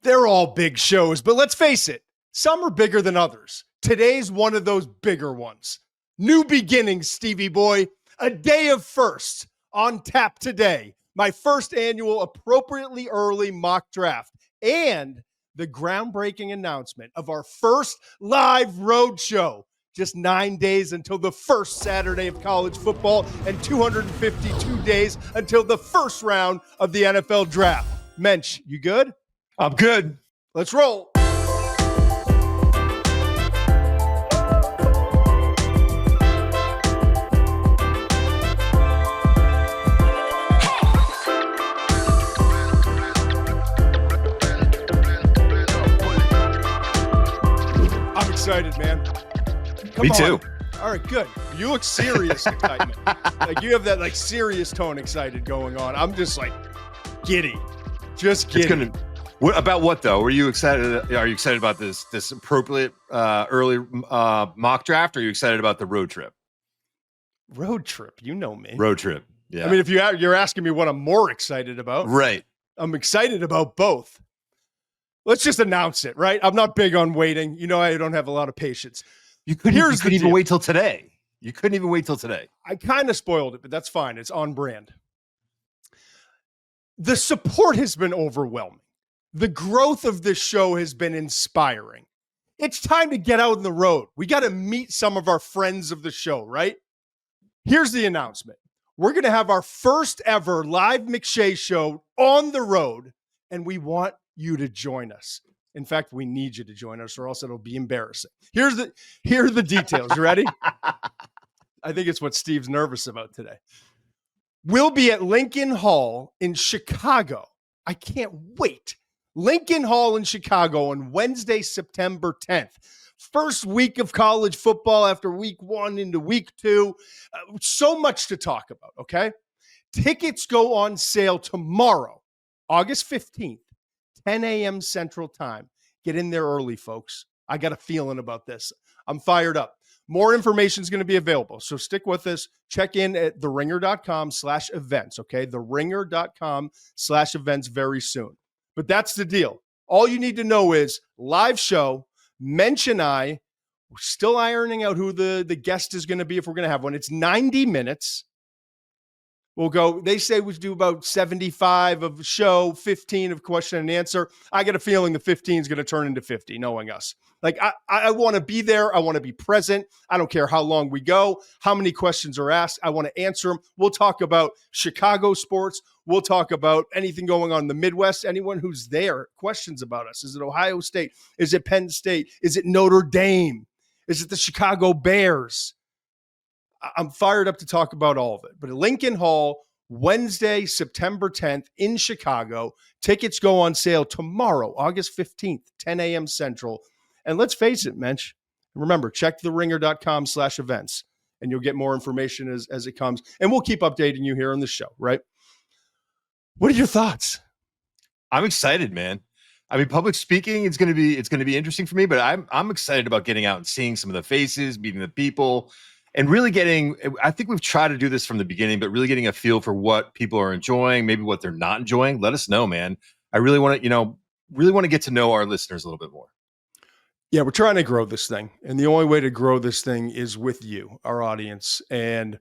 They're all big shows, but let's face it, some are bigger than others. Today's one of those bigger ones. New beginnings, Stevie boy. A day of firsts on tap today. My first annual appropriately early mock draft and the groundbreaking announcement of our first live road show. Just 9 days until the first Saturday of college football and 252 days until the first round of the NFL draft. Mensch, you good? I'm good. Let's roll. I'm excited, man. Come Me on. too. All right, good. You look serious excitement. Like you have that like serious tone excited going on. I'm just like giddy. Just giddy. About what though? Were you excited? Are you excited about this appropriate early mock draft? Or are you excited about the road trip? Road trip, you know me. Road trip. Yeah. I mean, if you're asking me what I'm more excited about, right? I'm excited about both. Let's just announce it, right? I'm not big on waiting. You know, I don't have a lot of patience. You couldn't even wait till today. You couldn't even wait till today. I kind of spoiled it, but that's fine. It's on brand. The support has been overwhelming. The growth of this show has been inspiring. It's time to get out on the road. We got to meet some of our friends of the show, right? Here's the announcement. We're going to have our first ever live McShay Show on the road, and we want you to join us. In fact, we need you to join us or else it'll be embarrassing. Here are the details. You ready? I think it's what Steve's nervous about today. We'll be at Lincoln Hall in Chicago. I can't wait. Lincoln Hall in Chicago on Wednesday, September 10th. First week of college football after week 1 into week 2. So much to talk about, okay? Tickets go on sale tomorrow, August 15th. 10 a.m. Central Time. Get in there early, folks. I got a feeling about this. I'm fired up. More information is going to be available, so stick with us. Check in at theringer.com/events, okay? Theringer.com/events very soon. But that's the deal. All you need to know is live show, Mensch and I, we're still ironing out who the guest is going to be if we're going to have one. It's 90 minutes. We'll go, they say we do about 75 of the show, 15 of question and answer. I get a feeling the 15 is going to turn into 50, knowing us. Like, I want to be there. I want to be present. I don't care how long we go, how many questions are asked. I want to answer them. We'll talk about Chicago sports. We'll talk about anything going on in the Midwest. Anyone who's there, questions about us. Is it Ohio State? Is it Penn State? Is it Notre Dame? Is it the Chicago Bears? I'm fired up to talk about all of it. But at Lincoln Hall, Wednesday, September 10th in Chicago. Tickets go on sale tomorrow, August 15th, 10 a.m. Central. And let's face it, Mensch. Remember, check theringer.com/events, and you'll get more information as it comes. And we'll keep updating you here on the show, right? What are your thoughts? I'm excited, man. I mean, public speaking, it's going to be interesting for me, but I'm excited about getting out and seeing some of the faces, meeting the people. And really I think we've tried to do this from the beginning, but really getting a feel for what people are enjoying, maybe what they're not enjoying. Let us know, man. I really want to get to know our listeners a little bit more. Yeah, we're trying to grow this thing. And the only way to grow this thing is with you, our audience. And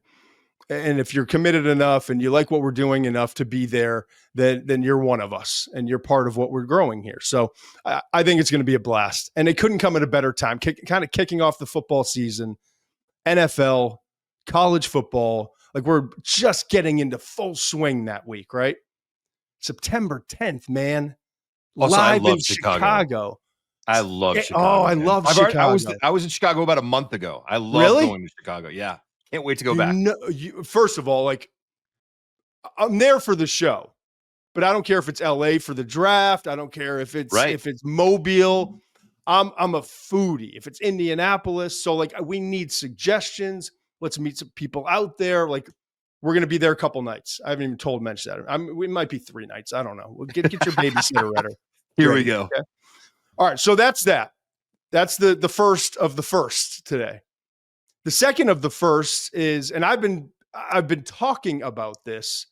if you're committed enough and you like what we're doing enough to be there, then you're one of us and you're part of what we're growing here. So I think it's going to be a blast. And it couldn't come at a better time, kind of kicking off the football season. NFL, college football, like we're just getting into full swing that week, right? September 10th, man. Also, live I love in Chicago. I love Chicago. Oh, I love Chicago. I was in Chicago about a month ago. I love going to Chicago. Yeah. Can't wait to go back. First of all, like I'm there for the show, but I don't care if it's LA for the draft. I don't care if it's Mobile. I'm a foodie. If it's Indianapolis, so like we need suggestions. Let's meet some people out there. Like we're going to be there a couple nights. I haven't even told Mensch that. We might be 3 nights. I don't know. We'll get your babysitter ready. Here we go. Okay? All right. So that's that. That's the first of the first today. The second of the first is, and I've been talking about this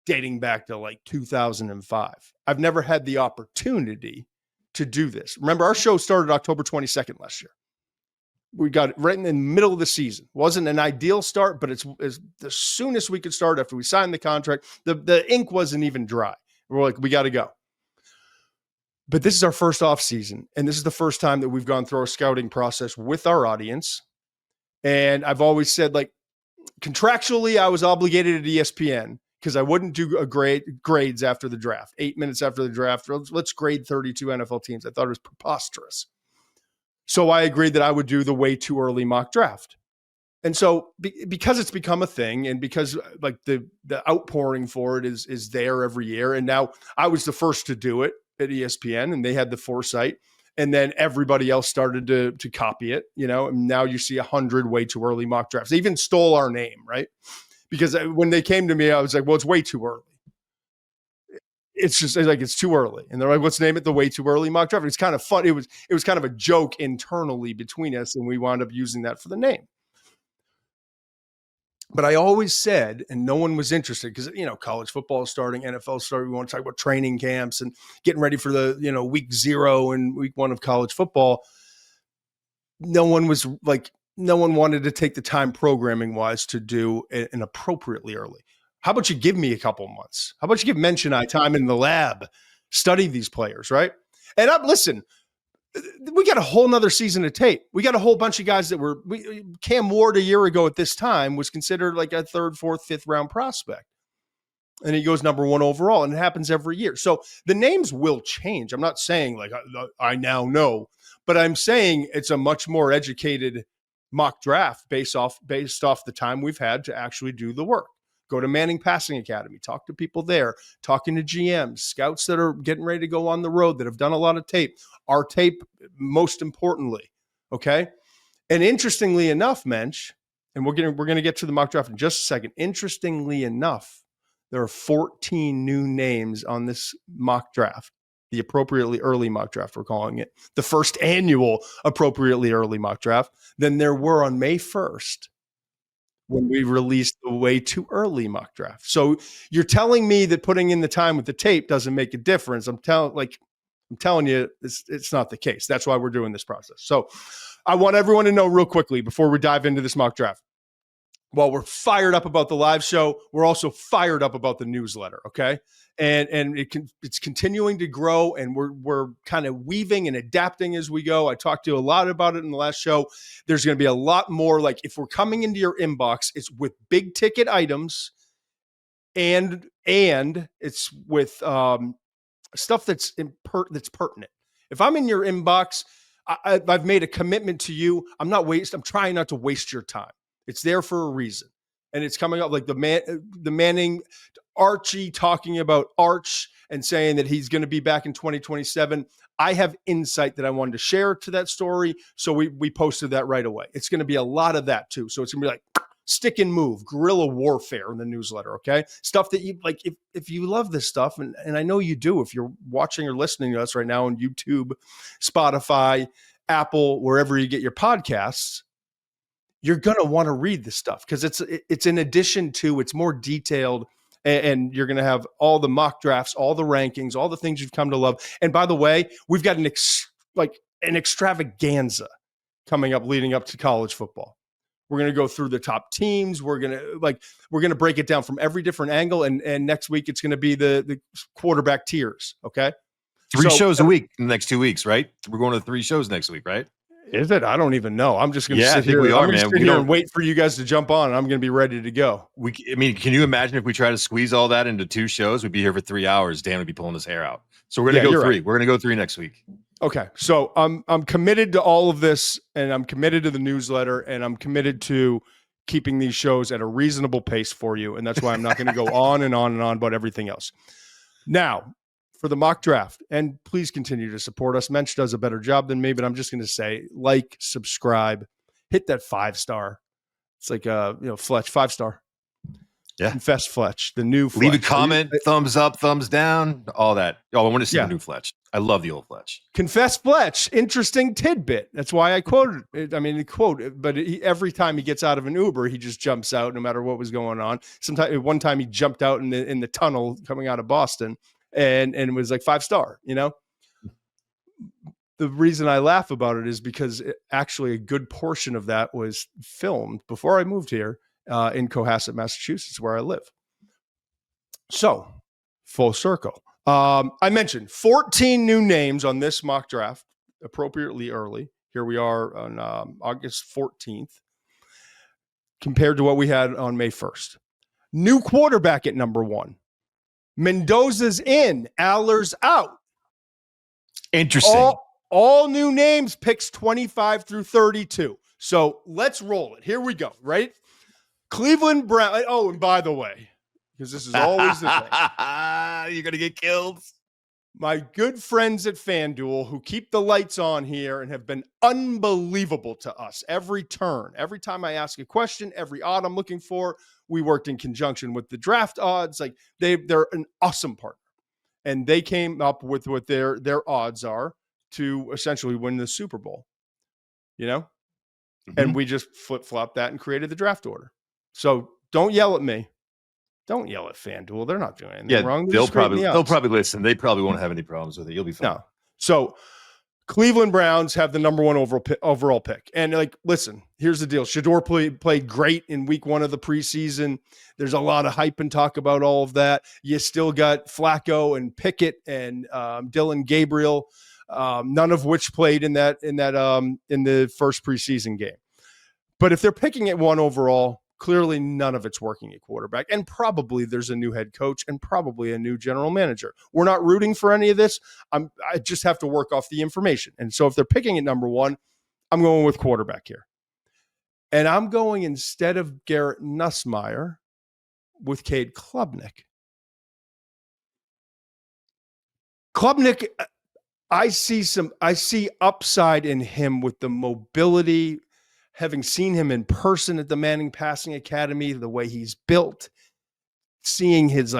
dating back to like 2005. I've never had the opportunity to do this. Remember, our show started October 22nd last year. We got it right in the middle of the season. Wasn't an ideal start, but it's the soonest we could start after we signed the contract. The ink wasn't even dry. We're like, we got to go. But this is our first off season, and this is the first time that we've gone through our scouting process with our audience. And I've always said, like, contractually, I was obligated at ESPN because I wouldn't do grades after the draft. 8 minutes after the draft, let's grade 32 NFL teams. I thought it was preposterous. So I agreed that I would do the way too early mock draft. And so because it's become a thing, and because like the outpouring for it is there every year, and now I was the first to do it at ESPN, and they had the foresight, and then everybody else started to copy it, and now you see 100 way too early mock drafts. They even stole our name, right? Because when they came to me, I was like, well, it's way too early. It's just like, it's too early. And they're like, let's name it the way too early mock draft. It's kind of fun. It was kind of a joke internally between us, and we wound up using that for the name. But I always said, and no one was interested because, college football is starting, NFL is starting. We want to talk about training camps and getting ready for the, week 0 and week 1 of college football. No one wanted to take the time programming wise to do an appropriately early. How about you give me a couple months? How about you give Mensch and I time in the lab, study these players, right? And listen, we got a whole nother season of tape. We got a whole bunch of guys that Cam Ward a year ago at this time was considered like a 3rd, 4th, 5th round prospect. And he goes number 1 overall, and it happens every year. So the names will change. I'm not saying like I now know, but I'm saying it's a much more educated mock draft based off the time we've had to actually do the work. Go to Manning Passing Academy, talk to people there, talking to GMs, scouts that are getting ready to go on the road that have done a lot of tape, our tape, most importantly. Okay. And interestingly enough, Mensch, and we're going to get to the mock draft in just a second. Interestingly enough, there are 14 new names on this mock draft, the appropriately early mock draft, we're calling it, the first annual appropriately early mock draft, than there were on May 1st. When we released the way too early mock draft. So you're telling me that putting in the time with the tape doesn't make a difference. I'm telling you, it's not the case. That's why we're doing this process. So I want everyone to know real quickly before we dive into this mock draft. While we're fired up about the live show, we're also fired up about the newsletter. Okay. And it's continuing to grow, and we're kind of weaving and adapting as we go. I talked to you a lot about it in the last show. There's going to be a lot more, like if we're coming into your inbox, it's with big ticket items, and it's with stuff that's pertinent. If I'm in your inbox, I've made a commitment to you. I'm trying not to waste your time. It's there for a reason. And it's coming up like the Manning, Archie talking about Arch and saying that he's going to be back in 2027. I have insight that I wanted to share to that story. So we posted that right away. It's going to be a lot of that too. So it's going to be like stick and move, guerrilla warfare in the newsletter. Okay. Stuff that you like, if you love this stuff, and I know you do, if you're watching or listening to us right now on YouTube, Spotify, Apple, wherever you get your podcasts, you're going to want to read this stuff because it's in addition to, it's more detailed, and you're going to have all the mock drafts, all the rankings, all the things you've come to love. And by the way, we've got an extravaganza coming up leading up to college football. We're going to go through the top teams. We're going to break it down from every different angle. And next week it's going to be the quarterback tiers. Okay. 3 shows a week in the next 2 weeks, right? We're going to 3 shows next week, right? Is it? I don't even know. I'm just going to sit here. And wait for you guys to jump on, and I'm going to be ready to go. Can you imagine if we try to squeeze all that into 2 shows? We'd be here for 3 hours. Dan would be pulling his hair out. So we're going to go 3. Right. We're going to go 3 next week. Okay. So I'm committed to all of this, and I'm committed to the newsletter, and I'm committed to keeping these shows at a reasonable pace for you. And that's why I'm not going to go on and on and on about everything else. Now, for the mock draft, and please continue to support us. Mensch does a better job than me, but I'm just going to say, like, subscribe, hit that 5-star. It's like, Fletch 5-star. Yeah. Confess Fletch, the new Fletch. Leave a comment, thumbs up, thumbs down, all that. Oh, I want to see the new Fletch. I love the old Fletch. Confess Fletch, interesting tidbit. That's why I quoted it. I mean, but every time he gets out of an Uber, he just jumps out no matter what was going on. One time he jumped out in the tunnel coming out of Boston and it was like 5-star, you know? The reason I laugh about it is because actually a good portion of that was filmed before I moved here in Cohasset, Massachusetts, where I live. So, full circle. I mentioned 14 new names on this mock draft, appropriately early. Here we are on August 14th, compared to what we had on May 1st. New quarterback at number 1. Mendoza's in, Aller's out. Interesting. All new names, picks 25 through 32. So let's roll it. Here we go, right? Cleveland Brown. Oh, and by the way, because this is always the thing. You're going to get killed. My good friends at FanDuel who keep the lights on here and have been unbelievable to us every turn. Every time I ask a question, every odd I'm looking for, we worked in conjunction with the draft odds. Like they're an awesome partner. And they came up with what their odds are to essentially win the Super Bowl, you know? Mm-hmm. And we just flip-flopped that and created the draft order. So don't yell at me. Don't yell at FanDuel. They're not doing anything wrong. They'll probably listen. They probably won't have any problems with it. You'll be fine. No. So Cleveland Browns have the number 1 overall pick. And listen, here's the deal. Shedeur played great in week 1 of the preseason. There's a lot of hype and talk about all of that. You still got Flacco and Pickett and Dylan Gabriel, none of which played in the first preseason game. But if they're picking at 1 overall, clearly none of it's working at quarterback. And probably there's a new head coach and probably a new general manager. We're not rooting for any of this. I just have to work off the information. And so if they're picking at number 1, I'm going with quarterback here. And I'm going, instead of Garrett Nussmeier, with Cade Klubnik. Klubnik, I see upside in him with the mobility, having seen him in person at the Manning Passing Academy, the way he's built, seeing his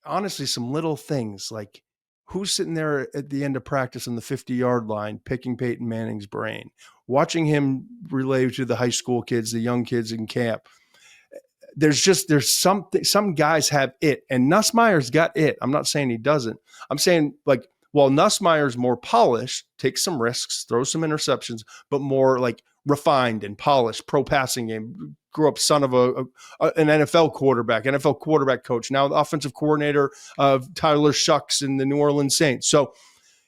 honestly, some little things like who's sitting there at the end of practice on the 50-yard line, picking Peyton Manning's brain, watching him relay to the high school kids, the young kids in camp. There's something, some guys have it, and Nussmeier's got it. I'm not saying he doesn't. I'm saying, while Nussmeier's more polished, takes some risks, throws some interceptions, but more refined and polished, pro passing game, grew up son of an NFL quarterback coach, now the offensive coordinator of Tyler Shucks in the New Orleans Saints. So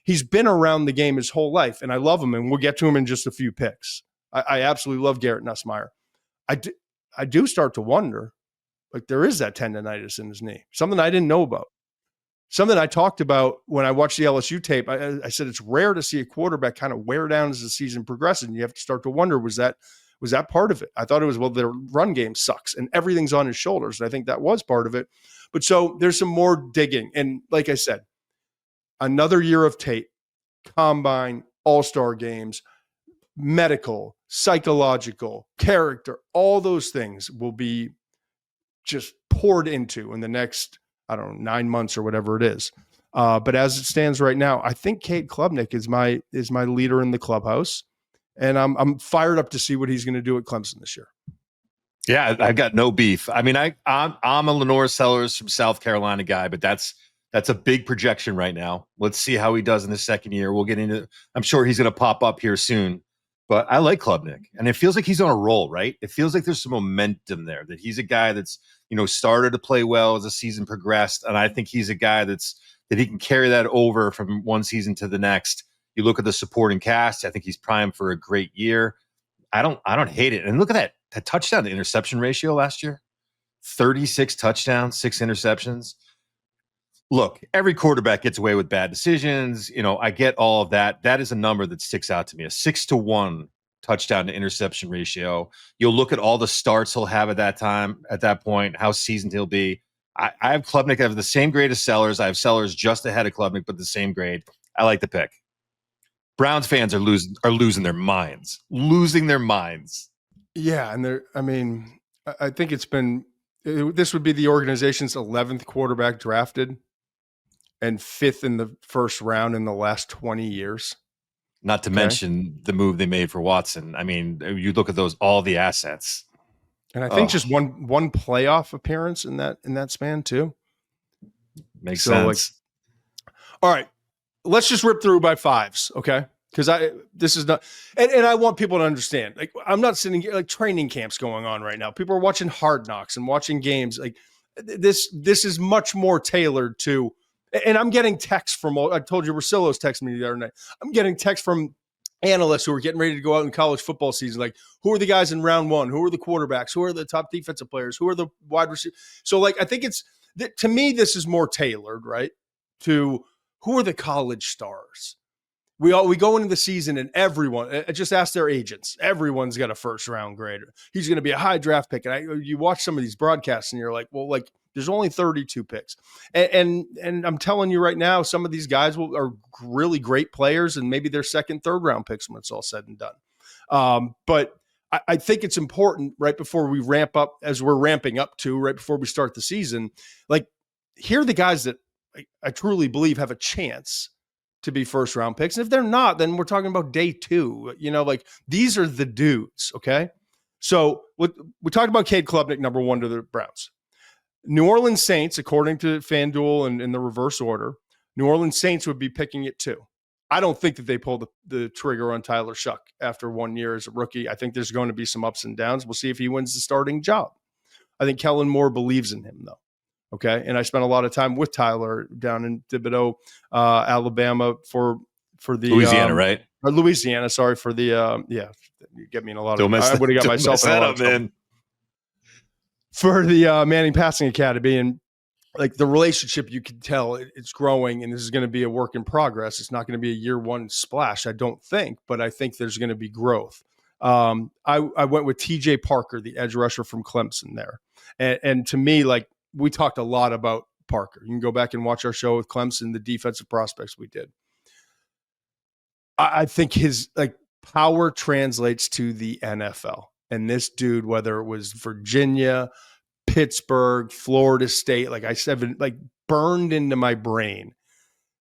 he's been around the game his whole life, and I love him, and we'll get to him in just a few picks. I absolutely love Garrett Nussmeier. I do start to wonder, there is that tendonitis in his knee, something I didn't know about. Something I talked about when I watched the LSU tape. I said it's rare to see a quarterback kind of wear down as the season progresses. And you have to start to wonder, was that part of it? I thought it was, their run game sucks and everything's on his shoulders. And I think that was part of it. But so there's some more digging. And like I said, another year of tape, combine, all-star games, medical, psychological, character, all those things will be just poured into in the next, 9 months or whatever it is. But as it stands right now, I think Cade Klubnik is my leader in the clubhouse, and I'm fired up to see what he's going to do at Clemson this year. Yeah, I've got no beef. I mean, I'm a LaNorris Sellers from South Carolina guy, but that's a big projection right now. Let's see how he does in the second year. We'll get into. I'm sure he's going to pop up here soon. But I like Klubnik, and it feels like he's on a roll, right? It feels like there's some momentum there, that he's a guy that's, started to play well as the season progressed. And I think he's a guy that he can carry that over from one season to the next. You look at the supporting cast, I think he's primed for a great year. I don't hate it. And look at that touchdown to interception ratio last year. 36 touchdowns, 6 interceptions. Look, every quarterback gets away with bad decisions. I get all of that. That is a number that sticks out to me, a 6-to-1 touchdown to interception ratio. You'll look at all the starts he'll have at that point, how seasoned he'll be. I have Klubnik. I have the same grade as Sellers. I have Sellers just ahead of Klubnik, but the same grade. I like the pick. Browns fans are losing their minds. Losing their minds. Yeah, and I think it's been This would be the organization's 11th quarterback drafted and 5th in the first round in the last 20 years. Not to mention the move they made for Watson. I mean, you look at all the assets. And I think just one playoff appearance in that span too. Makes sense. All right, let's just rip through by fives, okay? Because this is not, and I want people to understand. Like, I'm not sitting here, like, training camps going on right now. People are watching Hard Knocks and watching games. Like, this is much more tailored to. And I'm getting texts from. I told you, Rosillo's texting me the other night. I'm getting texts from analysts who are getting ready to go out in college football season. Like, who are the guys in round one? Who are the quarterbacks? Who are the top defensive players? Who are the wide receivers? So, like, I think to me, this is more tailored, right? To who are the college stars? We go into the season and everyone, just ask their agents. Everyone's got a first round grader. He's going to be a high draft pick. And you watch some of these broadcasts and you're like, well, like, there's only 32 picks. And I'm telling you right now, some of these guys are really great players and maybe they're second, third round picks when it's all said and done. But I think it's important right before we ramp up, as we're ramping up to right before we start the season, like, here are the guys that I truly believe have a chance to be first round picks. And if they're not, then we're talking about day two. Like, these are the dudes. Okay. So we talked about Cade Klubnik, number one to the Browns. New Orleans Saints, according to FanDuel and in the reverse order, New Orleans Saints would be picking it too. I don't think that they pull the trigger on Tyler Shuck after 1 year as a rookie. I think there's going to be some ups and downs. We'll see if he wins the starting job. I think Kellen Moore believes in him, though. Okay. And I spent a lot of time with Tyler down in Thibodaux, Alabama for the Louisiana, right? Louisiana. Sorry for the, you get me in a lot of, I would have got myself in a lot of trouble. For the Manning Passing Academy. And like, the relationship, you can tell it's growing, and this is going to be a work in progress. It's not going to be a year one splash, I don't think, but I think there's going to be growth. I went with TJ Parker, the edge rusher from Clemson there. And to me, like, we talked a lot about Parker. You can go back and watch our show with Clemson, the defensive prospects we did. I think his, like, power translates to the NFL. And this dude, whether it was Virginia, Pittsburgh, Florida State, like I said, like, burned into my brain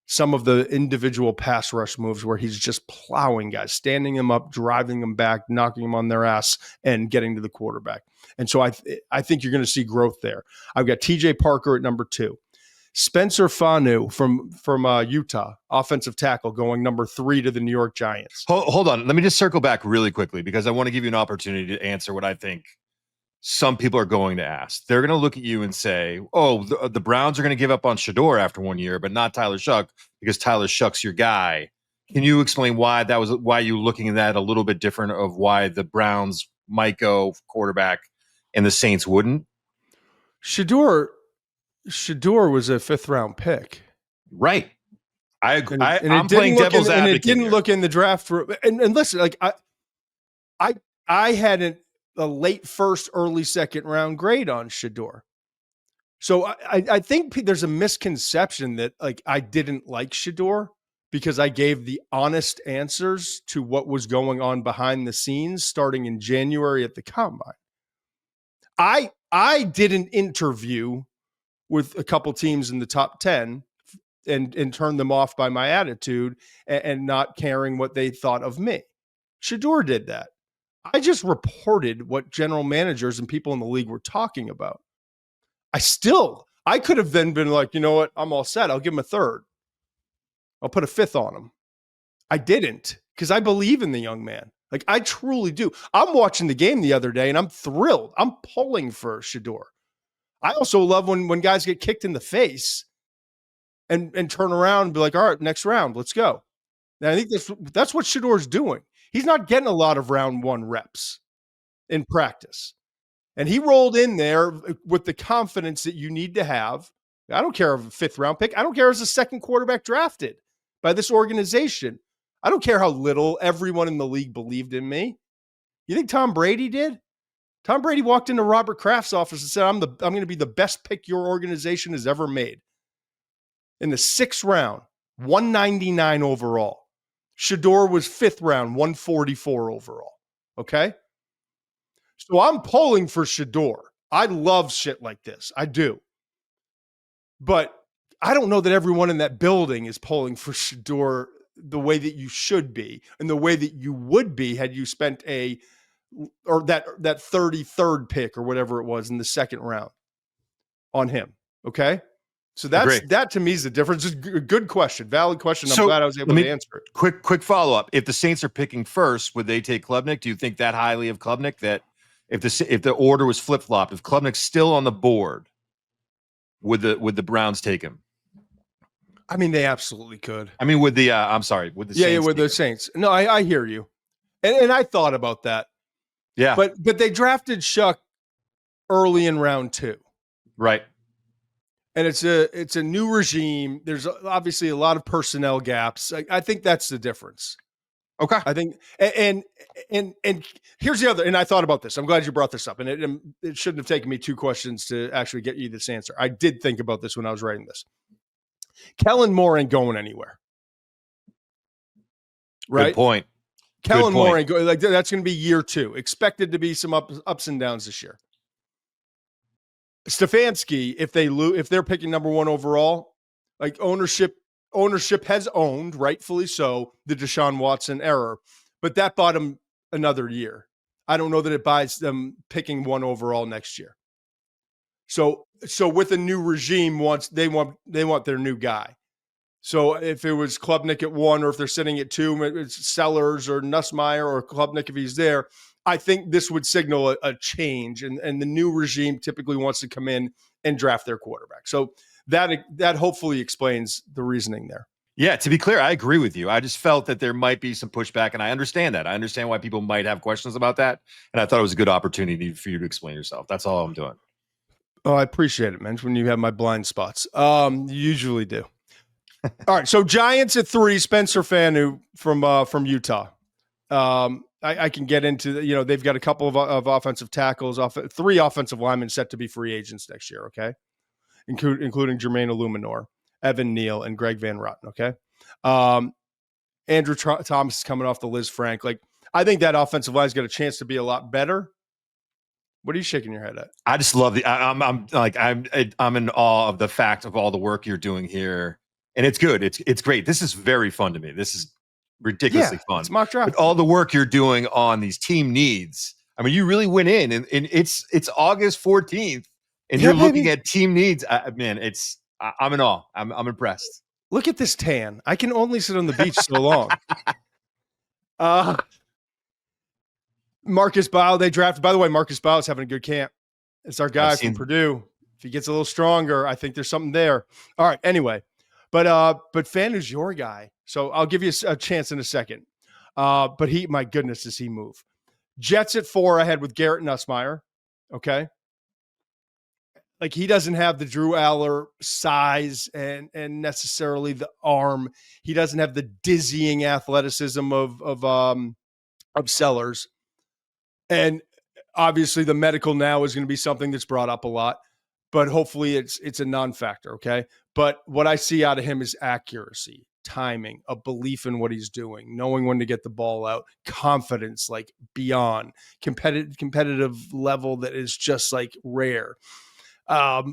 some of the individual pass rush moves where he's just plowing guys, standing them up, driving them back, knocking them on their ass, and getting to the quarterback. And so I think you're going to see growth there. I've got TJ Parker at number 2. Spencer Fano from Utah, offensive tackle, going number 3 to the New York Giants. Hold on. Let me just circle back really quickly, because I want to give you an opportunity to answer what I think some people are going to ask. They're going to look at you and say, oh, the Browns are going to give up on Shedeur after 1 year, but not Tyler Shuck, because Tyler Shuck's your guy. Can you explain why you're looking at that a little bit different, of why the Browns might go quarterback and the Saints wouldn't? Shedeur was a 5th round pick. Right. I agree. I'm playing devil's advocate. And it didn't look in the draft for, and listen, like, I had a late first, early second round grade on Shedeur. So I think there's a misconception that, like, I didn't like Shedeur because I gave the honest answers to what was going on behind the scenes starting in January at the Combine. I did an interview with a couple teams in the top 10 and turned them off by my attitude and not caring what they thought of me. Shedeur did that. I just reported what general managers and people in the league were talking about. I could have then been like, you know what? I'm all set. I'll give him a 3rd. I'll put a 5th on him. I didn't, because I believe in the young man. Like, I truly do. I'm watching the game the other day and I'm thrilled. I'm pulling for Shedeur. I also love when guys get kicked in the face and turn around and be like, all right, next round, let's go. And I think that's what Shedeur's doing. He's not getting a lot of round 1 reps in practice. And he rolled in there with the confidence that you need to have. I don't care if a 5th round pick. I don't care as a second quarterback drafted by this organization. I don't care how little everyone in the league believed in me. You think Tom Brady did? Tom Brady walked into Robert Kraft's office and said, I'm going to be the best pick your organization has ever made. In the 6th round, 199 overall. Shedeur was 5th round, 144 overall. Okay? So I'm pulling for Shedeur. I love shit like this. I do. But I don't know that everyone in that building is pulling for Shedeur the way that you should be and the way that you would be had you spent that 33rd pick or whatever it was in the second round on him. Okay. So that to me is the difference. It's a good question, valid question. I'm glad I was able to answer it. Quick follow-up. If the Saints are picking first, would they take Klubnik? Do you think that highly of Klubnik that if the order was flip-flopped, if Klubnik's still on the board, would the Browns take him? I mean, they absolutely could. I mean, with the Saints. With the Saints. No, I hear you. And I thought about that. Yeah. But they drafted Shuck early in round 2. Right. And it's a new regime. There's obviously a lot of personnel gaps. I think that's the difference. Okay. I think and here's the other, and I thought about this. I'm glad you brought this up. And it shouldn't have taken me 2 questions to actually get you this answer. I did think about this when I was writing this. Kellen Moore ain't going anywhere. Right? Good point. Kellen Moore ain't going, that's going to be year 2. Expected to be some ups and downs this year. Stefanski, if they're picking number 1 overall, like ownership has owned, rightfully so, the Deshaun Watson error, but that bought him another year. I don't know that it buys them picking 1 overall next year. So with a new regime, they want their new guy. So if it was Klubnik at 1, or if they're sitting at 2, it's Sellers or Nussmeier or Klubnik if he's there. I think this would signal a change, and the new regime typically wants to come in and draft their quarterback. So that hopefully explains the reasoning there. Yeah, to be clear, I agree with you. I just felt that there might be some pushback, and I understand that. I understand why people might have questions about that, and I thought it was a good opportunity for you to explain yourself. That's all I'm doing. Oh, I appreciate it, man, when you have my blind spots. You usually do. All right, so Giants at 3, Spencer Fanu from Utah. I can get into, they've got a couple of offensive tackles, 3 offensive linemen set to be free agents next year, okay? Including Jermaine Illuminor, Evan Neal, and Greg Van Rotten, okay? Andrew Thomas is coming off the Liz Frank. I think that offensive line's got a chance to be a lot better. What are you shaking your head at? I just love I'm in awe of the fact of all the work you're doing here. And it's good. It's great. This is very fun to me. This is ridiculously fun. It's mock draft. But all the work you're doing on these team needs. I mean, you really went in, and it's August 14th, and you're looking at team needs. I'm in awe. I'm impressed. Look at this tan. I can only sit on the beach so long. Marcus Baugh, they drafted. By the way, Marcus Baugh is having a good camp. It's our guy from Purdue. If he gets a little stronger, I think there's something there. All right. Anyway. But Fanu's your guy, so I'll give you a chance in a second. But my goodness, does he move? Jets at 4 ahead with Garrett Nussmeier. Okay, he doesn't have the Drew Aller size and necessarily the arm. He doesn't have the dizzying athleticism of Sellers, and obviously the medical now is going to be something that's brought up a lot. But hopefully it's a non-factor, okay? But what I see out of him is accuracy, timing, a belief in what he's doing, knowing when to get the ball out, confidence, beyond competitive level that is just rare. I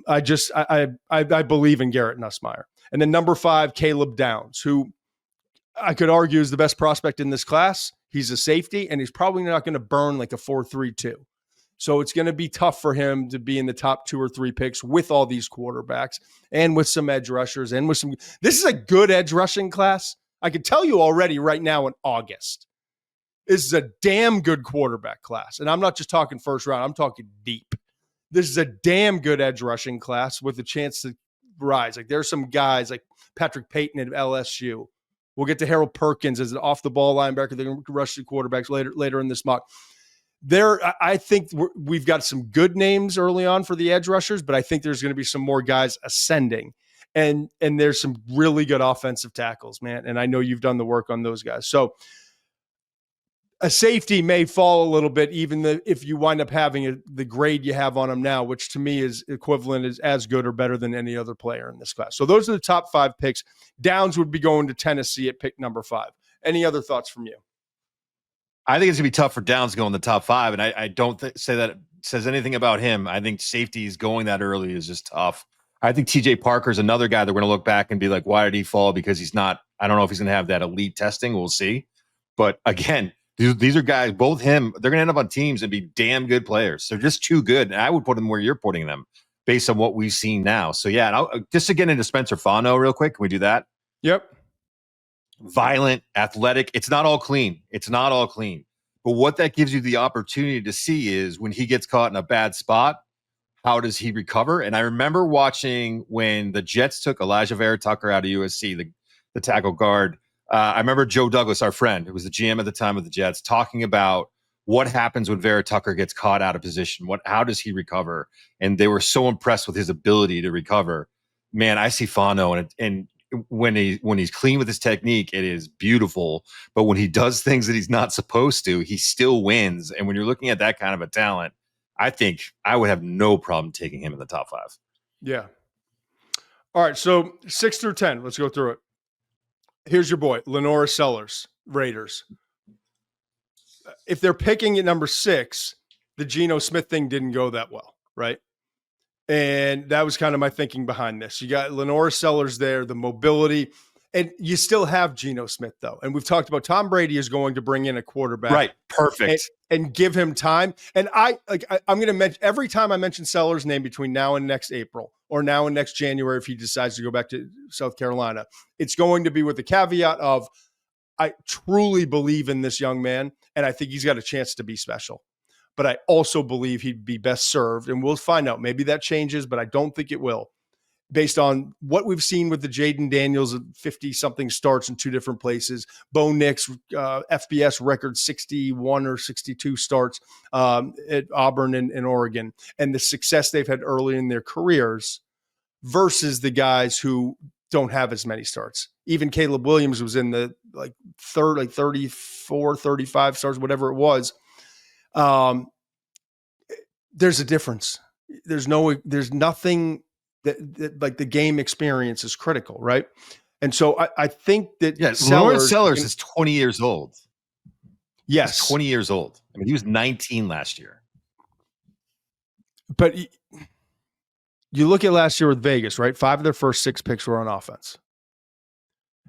believe in Garrett Nussmeier. And then number 5, Caleb Downs, who I could argue is the best prospect in this class. He's a safety, and he's probably not going to burn a 4.32. So it's going to be tough for him to be in the top 2 or 3 picks with all these quarterbacks and with some edge rushers and with some. This is a good edge rushing class. I can tell you already right now in August. This is a damn good quarterback class. And I'm not just talking first round. I'm talking deep. This is a damn good edge rushing class with a chance to rise. There's some guys like Patrick Payton at LSU. We'll get to Harold Perkins as an off the ball linebacker. They're going to rush the quarterbacks later in this mock. I think we've got some good names early on for the edge rushers, but I think there's going to be some more guys ascending, and there's some really good offensive tackles, man. And I know you've done the work on those guys. So a safety may fall a little bit, even if you wind up having the grade you have on them now, which to me is equivalent, is as good or better than any other player in this class. So those are the top 5 picks. Downs would be going to Tennessee at pick number 5. Any other thoughts from you? I think it's gonna be tough for Downs to go in the top 5, and I don't say that it says anything about him. I think safeties going that early is just tough. I think TJ Parker's another guy that we're gonna look back and be like, why did he fall? Because he's not. I don't know if he's gonna have that elite testing. We'll see. But again, these are guys. Both him, they're gonna end up on teams and be damn good players. They're just too good, and I would put them where you're putting them based on what we've seen now. So yeah, and just to get into Spencer Fano real quick, can we do that? Yep. Violent, athletic. It's not all clean. It's not all clean. But what that gives you the opportunity to see is when he gets caught in a bad spot, how does he recover? And I remember watching when the Jets took Elijah Vera Tucker out of USC, the tackle guard. I remember Joe Douglas, our friend, who was the GM at the time of the Jets, talking about what happens when Vera Tucker gets caught out of position. How does he recover? And they were so impressed with his ability to recover. Man, I see Fano, and when he's clean with his technique, it is beautiful. But when he does things that he's not supposed to, he still wins. And when you're looking at that kind of a talent, I think I would have no problem taking him in the top 5. Yeah. All right. So 6 through 10, let's go through it. Here's your boy, LaNorris Sellers, Raiders. If they're picking at number 6, the Geno Smith thing didn't go that well, right? And that was kind of my thinking behind this. You got LaNorris Sellers there, the mobility, and you still have Geno Smith, though. And we've talked about Tom Brady is going to bring in a quarterback. Right. Perfect. And give him time. And I'm going to mention every time I mention Sellers' name between now and next April or now and next January, if he decides to go back to South Carolina, it's going to be with the caveat of I truly believe in this young man, and I think he's got a chance to be special. But I also believe he'd be best served, and we'll find out. Maybe that changes, but I don't think it will. Based on what we've seen with the Jaden Daniels 50-something starts in 2 different places, Bo Nix, FBS record 61 or 62 starts at Auburn and Oregon, and the success they've had early in their careers versus the guys who don't have as many starts. Even Caleb Williams was in the 34, 35 starts, whatever it was. There's a difference. There's nothing that like the game experience is critical, right? And so I think that Sellers is 20 years old. Yes. He's 20 years old. I mean, he was 19 last year. But you look at last year with Vegas, right? 5 of their first 6 picks were on offense.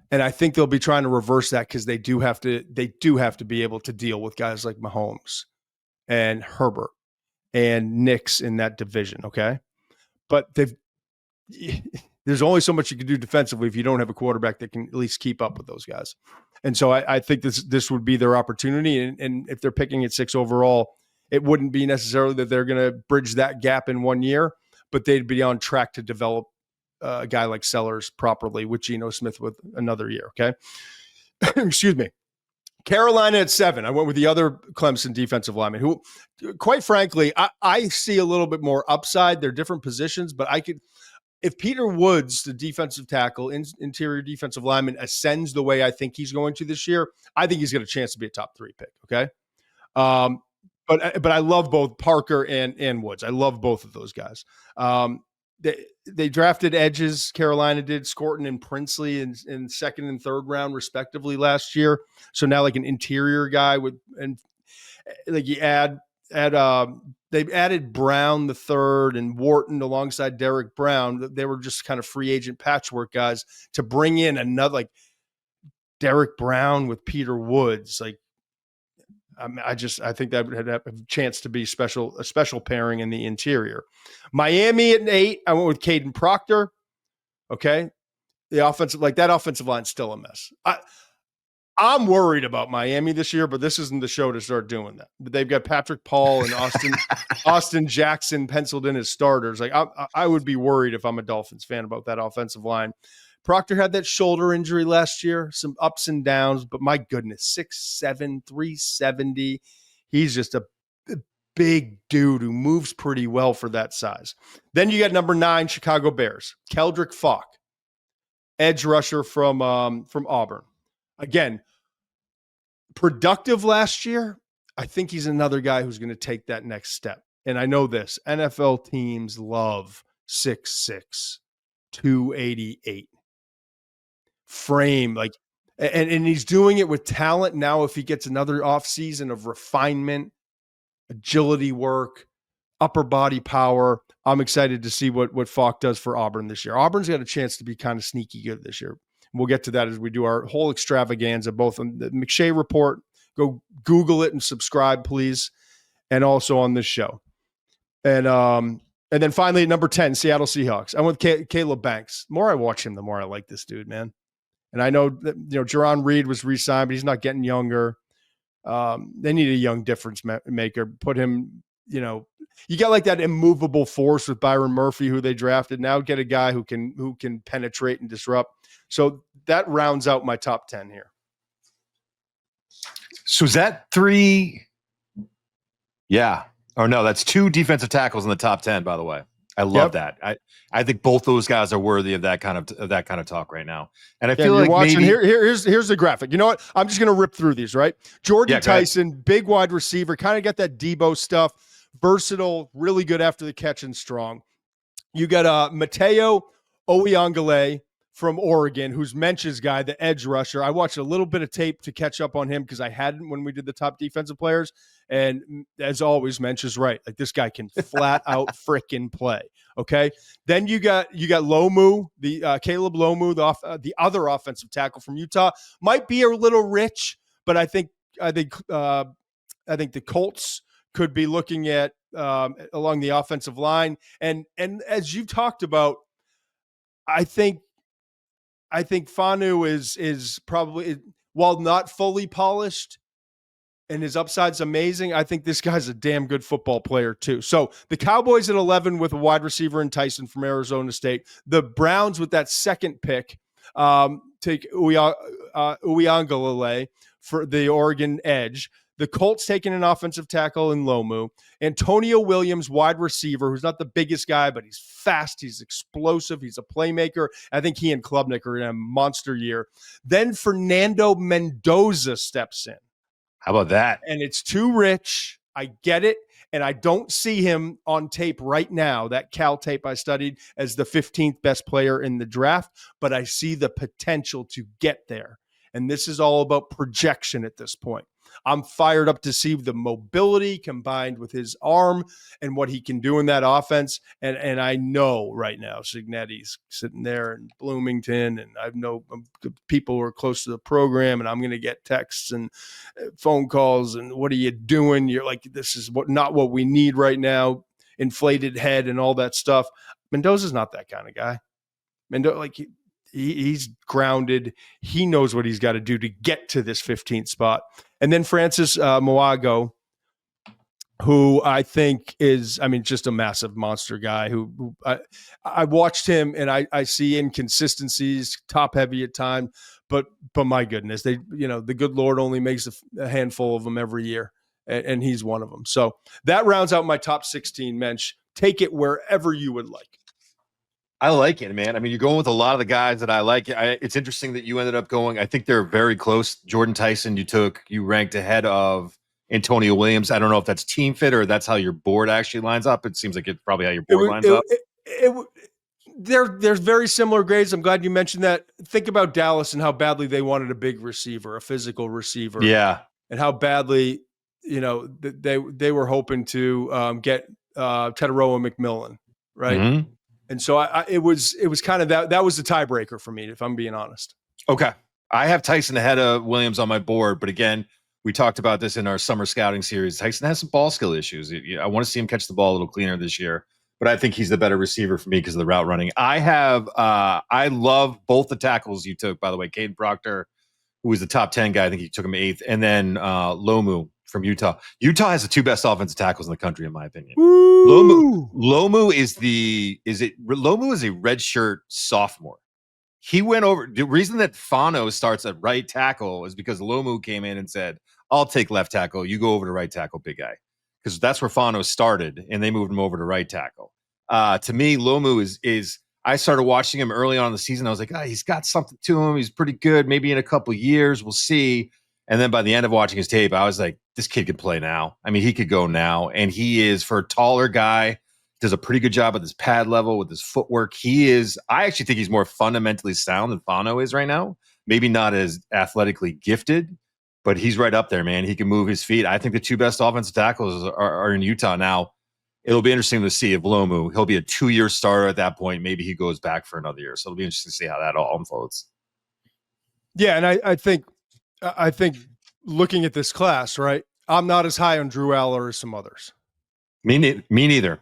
And I think they'll be trying to reverse that because they do have to be able to deal with guys like Mahomes and Herbert and Nix in that division, okay? But there's only so much you can do defensively if you don't have a quarterback that can at least keep up with those guys. And so I think this would be their opportunity. And if they're picking at 6 overall, it wouldn't be necessarily that they're going to bridge that gap in 1 year, but they'd be on track to develop a guy like Sellers properly with Geno Smith with another year, okay? Excuse me. Carolina at 7. I went with the other Clemson defensive lineman who, quite frankly, I see a little bit more upside. They're different positions, but if Peter Woods, the defensive tackle, interior defensive lineman, ascends the way I think he's going to this year, I think he's got a chance to be a top 3 pick, okay? But I love both Parker and Woods. I love both of those guys. They drafted edges, Carolina did, Scorton and Princely in second and third round, respectively, last year. So now like an interior guy they've added Brown the third and Wharton alongside Derek Brown. They were just kind of free agent patchwork guys to bring in another like Derek Brown with Peter Woods. Like, I think that would have a chance to be a special pairing in the interior. Miami at 8. I went with Cade Proctor. Okay. The offensive line's still a mess. I'm worried about Miami this year, but this isn't the show to start doing that. But they've got Patrick Paul and Austin Jackson penciled in as starters. Like I would be worried if I'm a Dolphins fan about that offensive line. Proctor had that shoulder injury last year, some ups and downs, but my goodness, 6'7", 370. He's just a big dude who moves pretty well for that size. Then you got number 9, Chicago Bears, Keldric Faulk, edge rusher from Auburn. Again, productive last year. I think he's another guy who's going to take that next step. And I know this, NFL teams love 6'6", 288. Frame, like And he's doing it with talent. Now, if he gets another offseason of refinement, agility work, upper body power, I'm excited to see what Faulk does for Auburn this year. Auburn's got a chance to be kind of sneaky good this year. We'll get to that as we do our whole extravaganza, both on the McShay Report. Go Google it and subscribe, please. And also on this show. And then finally at number 10, Seattle Seahawks. I went with Caleb Banks. The more I watch him, the more I like this dude, man. And I know that, Jerron Reed was re-signed, but he's not getting younger. They need a young difference maker. Put him, you got like that immovable force with Byron Murphy, who they drafted. Now get a guy who can penetrate and disrupt. So that rounds out my top 10 here. So is that 3? Yeah. Or no, that's 2 defensive tackles in the top 10, by the way. I love that. I think both those guys are worthy of that kind of talk right now. And I feel like watching maybe here's the graphic. You know what? I'm just going to rip through these, right? Jordyn Tyson, big wide receiver, kind of got that Debo stuff, versatile, really good after the catch and strong. You got Matayo Uiagalelei from Oregon, who's Mench's guy, the edge rusher. I watched a little bit of tape to catch up on him because I hadn't when we did the top defensive players. And as always, Mench is right. Like, this guy can flat out frickin' play. Okay. Then you got Lomu, the Caleb Lomu, the other offensive tackle from Utah. Might be a little rich, but I think the Colts could be looking at along the offensive line. And as you've talked about, I think Fano is probably, while not fully polished and his upside's amazing, I think this guy's a damn good football player too. So the Cowboys at 11 with a wide receiver in Tyson from Arizona State. The Browns with that second pick take Uiagalelei for the Oregon edge. The Colts taking an offensive tackle in Lomu. Antonio Williams, wide receiver, who's not the biggest guy, but he's fast, he's explosive, he's a playmaker. I think he and Klubnik are in a monster year. Then Fernando Mendoza steps in. How about that? And it's too rich. I get it. And I don't see him on tape right now, that Cal tape I studied, as the 15th best player in the draft, but I see the potential to get there. And this is all about projection at this point. I'm fired up to see the mobility combined with his arm and what he can do in that offense. And I know right now Signetti's sitting there in Bloomington, and I know people who are close to the program, and I'm going to get texts and phone calls and what are you doing? You're like, this is not what we need right now. Inflated head and all that stuff. Mendoza's not that kind of guy. He's grounded. He knows what he's got to do to get to this 15th spot. And then Francis Mauigoa, who I think is, just a massive monster guy who I watched him, and I see inconsistencies, top heavy at times, but my goodness, the good Lord only makes a handful of them every year. And he's one of them. So that rounds out my top 16, Mensch. Take it wherever you would like. I like it, man. You're going with a lot of the guys that I like. It's interesting that you ended up going. I think they're very close. Jordyn Tyson, you ranked ahead of Antonio Williams. I don't know if that's team fit or that's how your board actually lines up. It seems like it's probably how your board lines up. There's very similar grades. I'm glad you mentioned that. Think about Dallas and how badly they wanted a big receiver, a physical receiver. Yeah. And how badly, they were hoping to get Teteroa McMillan, right? Mm-hmm. And so it was kind of that was the tiebreaker for me, if I'm being honest. Okay. I have Tyson ahead of Williams on my board, but again, we talked about this in our summer scouting series. Tyson has some ball skill issues. I want to see him catch the ball a little cleaner this year, but I think he's the better receiver for me because of the route running. I love both the tackles you took, by the way. Cade Proctor, who was the top 10 guy. I think you took him 8th. And then Lomu from Utah. Utah has the 2 best offensive tackles in the country, in my opinion. Lomu is a redshirt sophomore. He went over. The reason that Fano starts at right tackle is because Lomu came in and said, I'll take left tackle. You go over to right tackle, big guy. Because that's where Fano started, and they moved him over to right tackle. To me, Lomu is I started watching him early on in the season. I was like, he's got something to him. He's pretty good. Maybe in a couple years, we'll see. And then by the end of watching his tape, I was like, this kid could play now. He could go now. And he is, for a taller guy, does a pretty good job at his pad level with his footwork. I actually think he's more fundamentally sound than Fano is right now. maybe not as athletically gifted, but he's right up there, man. He can move his feet. I think the two best offensive tackles are in Utah now. It'll be interesting to see if Lomu, he'll be a 2-year starter at that point. Maybe he goes back for another year. So it'll be interesting to see how that all unfolds. Yeah, and I think looking at this class, right, I'm not as high on Drew Aller as some others. Me neither.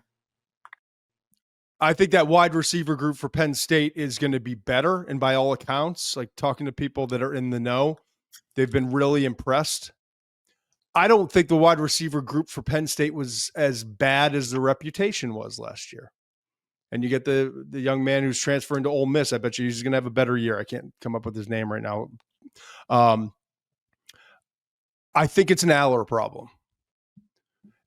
I think that wide receiver group for Penn State is going to be better. And by all accounts, like talking to people that are in the know, they've been really impressed. I don't think the wide receiver group for Penn State was as bad as the reputation was last year. And you get the young man who's transferring to Ole Miss. I bet you he's going to have a better year. I can't come up with his name right now. I think it's an Aller problem.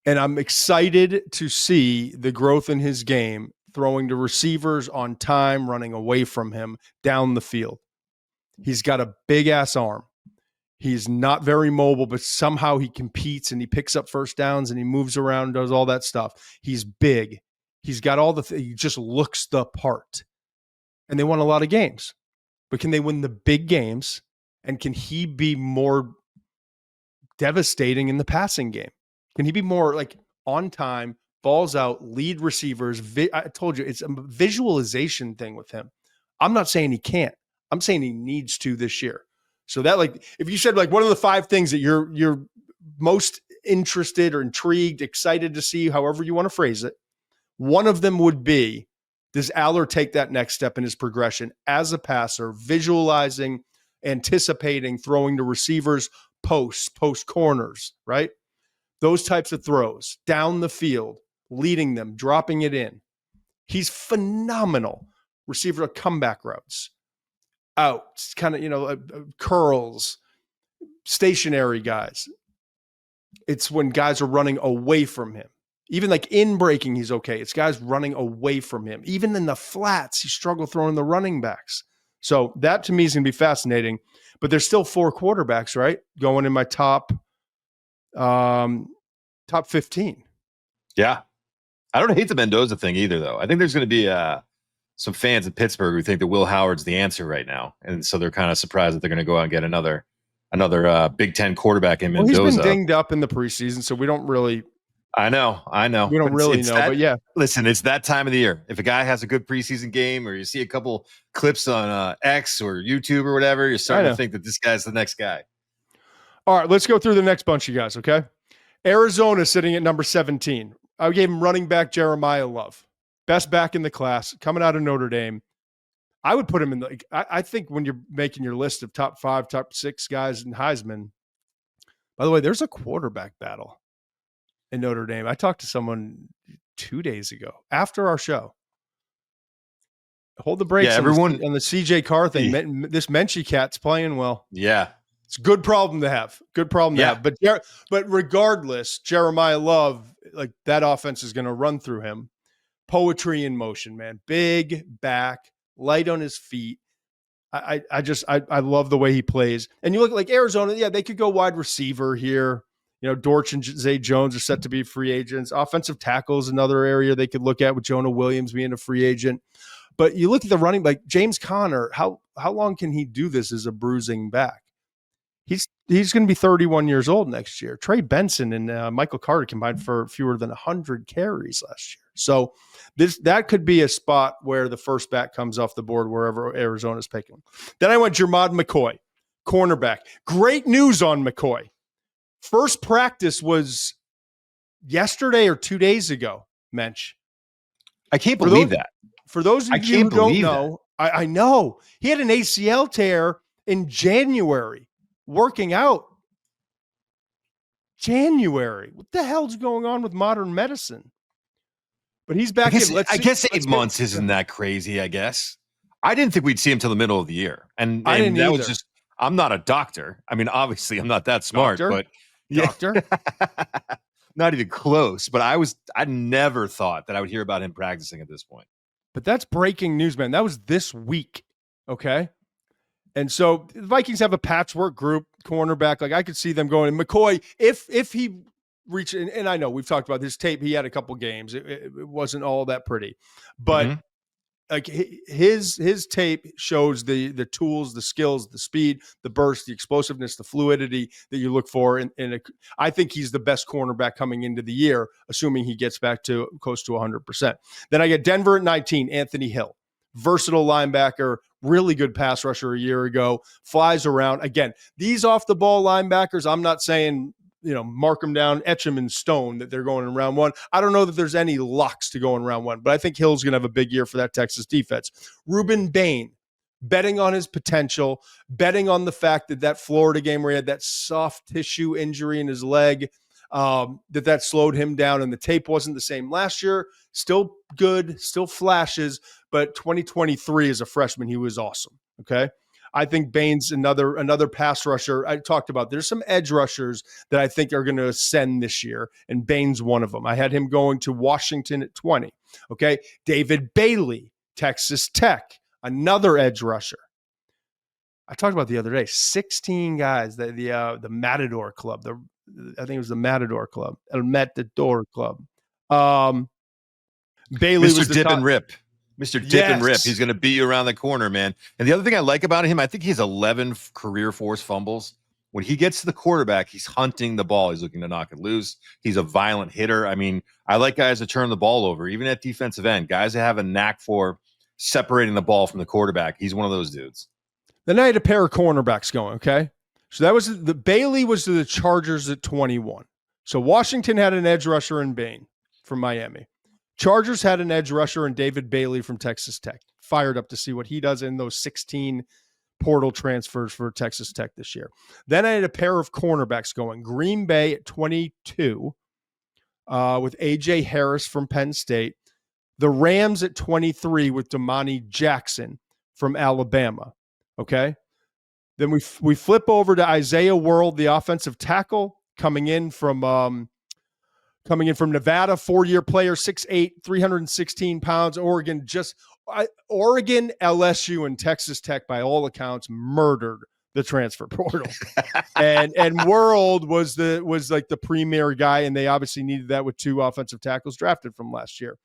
And I'm excited to see the growth in his game, throwing to receivers on time, running away from him down the field. He's got a big-ass arm. He's not very mobile, but somehow he competes and he picks up first downs and he moves around and does all that stuff. He's big. He's got all he just looks the part. And they won a lot of games. But can they win the big games? And can he be more devastating in the passing game? Can he be more like on time, balls out, lead receivers? I told you, it's a visualization thing with him. I'm not saying he can't. I'm saying he needs to this year. So that, like, if you said like one of the 5 things that you're most interested or intrigued, excited to see, however you want to phrase it, one of them would be, does Aller take that next step in his progression as a passer, visualizing, anticipating, throwing to receivers, post corners, right? Those types of throws down the field, leading them, dropping it in. He's phenomenal. Receiver comeback routes, out, kind of, curls, stationary guys. It's when guys are running away from him. Even like in breaking, he's okay. It's guys running away from him. Even in the flats, he struggled throwing the running backs. So that to me is going to be fascinating. But there's still 4 quarterbacks, right? Going in my top 15. Yeah. I don't hate the Mendoza thing either, though. I think there's going to be some fans in Pittsburgh who think that Will Howard's the answer right now. And so they're kind of surprised that they're going to go out and get another Big Ten quarterback in Mendoza. Well, he's been dinged up in the preseason, so we don't really – I know. We don't really know, but yeah. Listen, it's that time of the year. If a guy has a good preseason game or you see a couple clips on X or YouTube or whatever, you're starting to think that this guy's the next guy. All right, let's go through the next bunch of guys, okay? Arizona sitting at number 17. I gave him running back Jeremiyah Love. Best back in the class, coming out of Notre Dame. I would put him in I think when you're making your list of top 5, top 6 guys in Heisman, by the way, there's a quarterback battle in Notre Dame. I talked to someone 2 days ago after our show. Hold the brakes on the CJ Carr thing. Yeah. This Menchie cat's playing well. Yeah. It's a good problem to have. Good problem to have. But regardless, Jeremiyah Love, like that offense is going to run through him. Poetry in motion, man. Big back, light on his feet. I love the way he plays. And you look like Arizona, yeah, they could go wide receiver here. Dortch and Zay Jones are set to be free agents. Offensive tackle is another area they could look at with Jonah Williams being a free agent. But you look at the running, like James Conner, how long can he do this as a bruising back? He's going to be 31 years old next year. Trey Benson and Michael Carter combined for fewer than 100 carries last year. So that could be a spot where the first back comes off the board wherever Arizona's picking. Then I went Jermod McCoy, cornerback. Great news on McCoy. First practice was yesterday or 2 days ago, Mensch. I can't believe that. For those of you who don't know, I know. He had an ACL tear in January, working out. January. What the hell's going on with modern medicine? But he's back in. I guess 8 months isn't that crazy, I guess. I didn't think we'd see him till the middle of the year. And I didn't that either. Was just, I'm not a doctor. I mean, obviously I'm not that smart, but doctor. Not even close. But I never thought that I would hear about him practicing at this point. But that's breaking news, man. That was this week. Okay. And so the Vikings have a patchwork group, cornerback. Like I could see them going. And McCoy, if he reached, and I know we've talked about his tape, he had a couple games. It wasn't all that pretty. But like his tape shows the tools, the skills, the speed, the burst, the explosiveness, the fluidity that you look for. I think he's the best cornerback coming into the year, assuming he gets back to close to 100%. Then I get Denver at 19, Anthony Hill, versatile linebacker, really good pass rusher a year ago, flies around. Again, these off the ball linebackers, I'm not saying, mark them down, etch them in stone that they're going in round one. I don't know that there's any locks to go in round one, but I think Hill's going to have a big year for that Texas defense. Ruben Bain, betting on his potential, betting on the fact that Florida game where he had that soft tissue injury in his leg, that slowed him down, and the tape wasn't the same last year. Still good, still flashes, but 2023 as a freshman, he was awesome. Okay. I think Bain's another pass rusher. I talked about there's some edge rushers that I think are going to ascend this year, and Bain's one of them. I had him going to Washington at 20. Okay. David Bailey, Texas Tech, another edge rusher. I talked about the other day, 16 guys, the Matador Club. I think it was the Matador Club, El Matador Club. Bailey Mr. was the Dip top. and Rip. Mr. Dip and Rip. He's going to beat you around the corner, man. And the other thing I like about him, I think he has 11 career forced fumbles. When he gets to the quarterback, he's hunting the ball. He's looking to knock it loose. He's a violent hitter. I mean, I like guys that turn the ball over, even at defensive end. Guys that have a knack for separating the ball from the quarterback. He's one of those dudes. Then I had a pair of cornerbacks going, okay? So that was Bailey was to the Chargers at 21. So Washington had an edge rusher in Bain from Miami. Chargers had an edge rusher in David Bailey from Texas Tech. Fired up to see what he does in those 16 portal transfers for Texas Tech this year. Then I had a pair of cornerbacks going. Green Bay at 22 with A.J. Harris from Penn State. The Rams at 23 with Damani Jackson from Alabama. Okay? Then we flip over to Isaiah World, the offensive tackle, coming in from Nevada, 4-year player, 6'8", 316 pounds. Oregon, LSU, and Texas Tech, by all accounts, murdered the transfer portal. and World was like the premier guy, and they obviously needed that with 2 offensive tackles drafted from last year.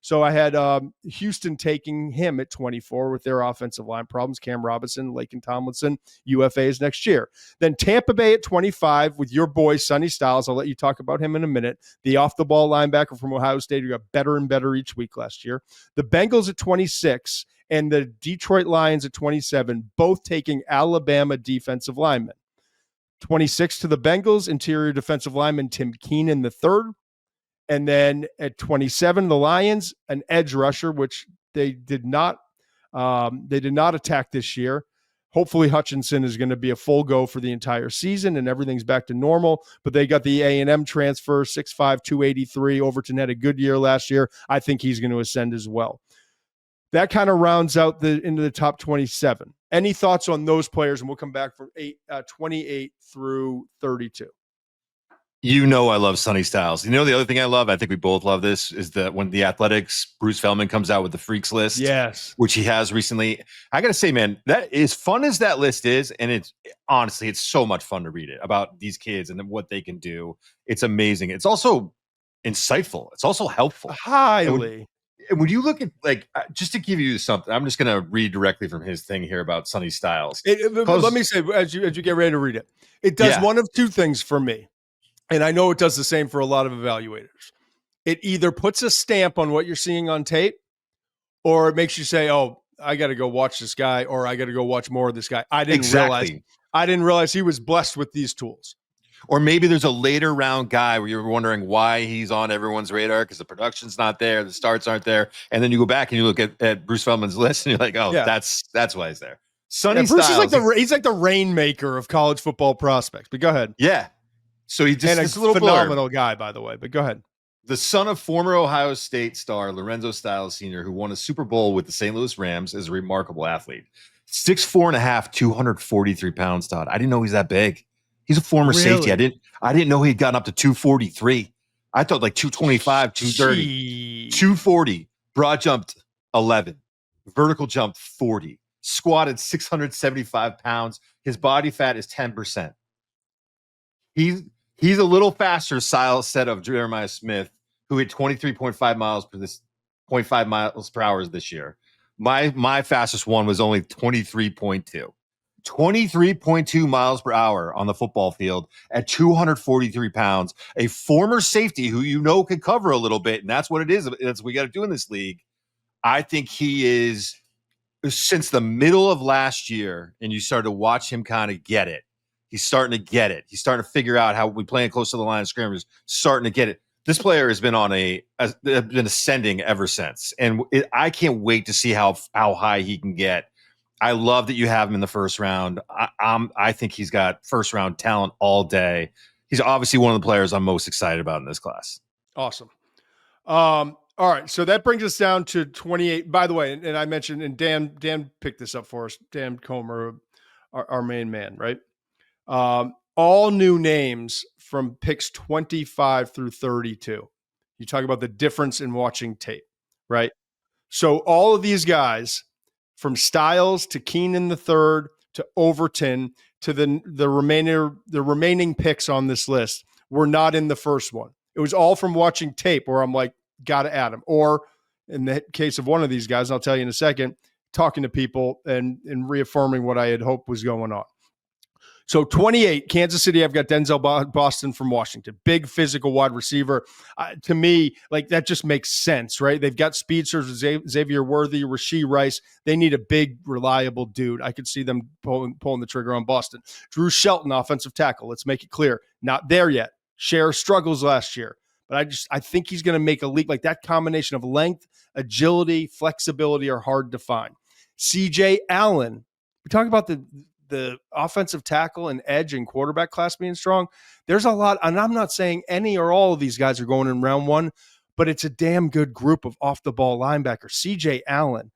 So I had Houston taking him at 24 with their offensive line problems. Cam Robinson, Laken Tomlinson, UFAs next year. Then Tampa Bay at 25 with your boy, Sonny Styles. I'll let you talk about him in a minute. The off-the-ball linebacker from Ohio State who got better and better each week last year. The Bengals at 26 and the Detroit Lions at 27, both taking Alabama defensive linemen. 26 to the Bengals, interior defensive lineman Tim Keenan III. And then at 27, the Lions, an edge rusher, which they did not attack this year. Hopefully Hutchinson is going to be a full go for the entire season and everything's back to normal. But they got the A&M transfer, 6'5", 283. Overton had a good year last year. I think he's going to ascend as well. That kind of rounds out into the top 27. Any thoughts on those players? And we'll come back from 28 through 32. You know I love Sonny Styles. You know the other thing I love, I think we both love this, is that when the Athletics, Bruce Feldman comes out with the Freaks list, yes, which he has recently. I got to say, man, that is fun as that list is, and it's honestly, it's so much fun to read it about these kids and what they can do. It's amazing. It's also insightful. It's also helpful. Highly. And when you look at, like, just to give you something, I'm just going to read directly from his thing here about Sonny Styles. Let me say, as you get ready to read it, it does one of two things for me. And I know it does the same for a lot of evaluators. It either puts a stamp on what you're seeing on tape, or it makes you say, oh, I got to go watch this guy, or I got to go watch more of this guy. I didn't realize he was blessed with these tools. Or maybe there's a later round guy where you're wondering why he's on everyone's radar because the production's not there, the starts aren't there. And then you go back and you look at Bruce Feldman's list and you're like, oh, that's why he's there. Sonny Bruce Styles, he's like the rainmaker of college football prospects. But go ahead. Yeah. So he just a little phenomenal guy, by the way. But go ahead. The son of former Ohio State star Lorenzo Styles Sr., who won a Super Bowl with the St. Louis Rams, is a remarkable athlete. 6'4.5", 243 pounds, Todd. I didn't know he's that big. He's a former safety. I didn't know he'd gotten up to 243. I thought like 225, 230. 240. Broad jumped 11. Vertical jumped 40. Squatted 675 pounds. His body fat is 10%. He's a little faster style set of Jeremiyah Smith, who hit 23.5 miles per hour this year. My fastest one was only 23.2. 23.2 miles per hour on the football field at 243 pounds. A former safety who can cover a little bit, and that's what it is. That's what we got to do in this league. I think he is, since the middle of last year, and you started to watch him kind of get it. He's starting to get it. He's starting to figure out how we playing close to the line of scrimmage, starting to get it. This player has been been ascending ever since, and I can't wait to see how high he can get. I love that you have him in the first round. I think he's got first round talent all day. He's obviously one of the players I'm most excited about in this class. Awesome. All right, so that brings us down to 28. By the way, and I mentioned, and Dan picked this up for us. Dan Comer, our main man, right? All new names from picks 25 through 32. You talk about the difference in watching tape, right? So all of these guys, from Styles to Keenan the third to Overton to the remaining picks on this list, were not in the first one. It was all from watching tape where I'm like, gotta add him. Or in the case of one of these guys, I'll tell you in a second, talking to people and reaffirming what I had hoped was going on. So 28, Kansas City, I've got Denzel Boston from Washington. Big physical wide receiver. To me, like, that just makes sense, right? They've got speedsters, Xavier Worthy, Rashee Rice. They need a big, reliable dude. I could see them pulling the trigger on Boston. Drew Shelton, offensive tackle. Let's make it clear. Not there yet. Cher struggles last year. But I think he's going to make a leap. Like, that combination of length, agility, flexibility are hard to find. CJ Allen. We talk about the offensive tackle and edge and quarterback class being strong. There's a lot, and I'm not saying any or all of these guys are going in round one, but it's a damn good group of off-the-ball linebackers. CJ Allen,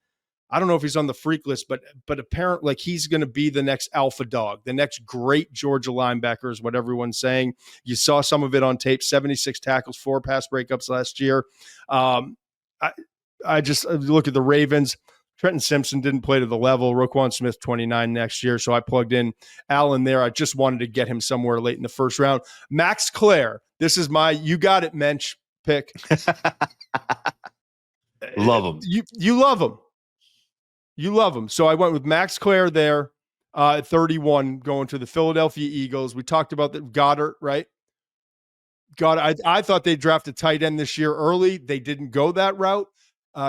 I don't know if he's on the freak list, but apparently, like, he's going to be the next alpha dog, the next great Georgia linebacker is what everyone's saying. You saw some of it on tape, 76 tackles, 4 pass breakups last year. I just look at the Ravens. Trenton Simpson didn't play to the level. Roquan Smith, 29 next year. So I plugged in Allen there. I just wanted to get him somewhere late in the first round. Max Clare. This is my you got it, Mensch pick. Love him. You love him. You love him. So I went with Max Clare there at 31 going to the Philadelphia Eagles. We talked about the Goddard, right? I thought they drafted tight end this year early. They didn't go that route.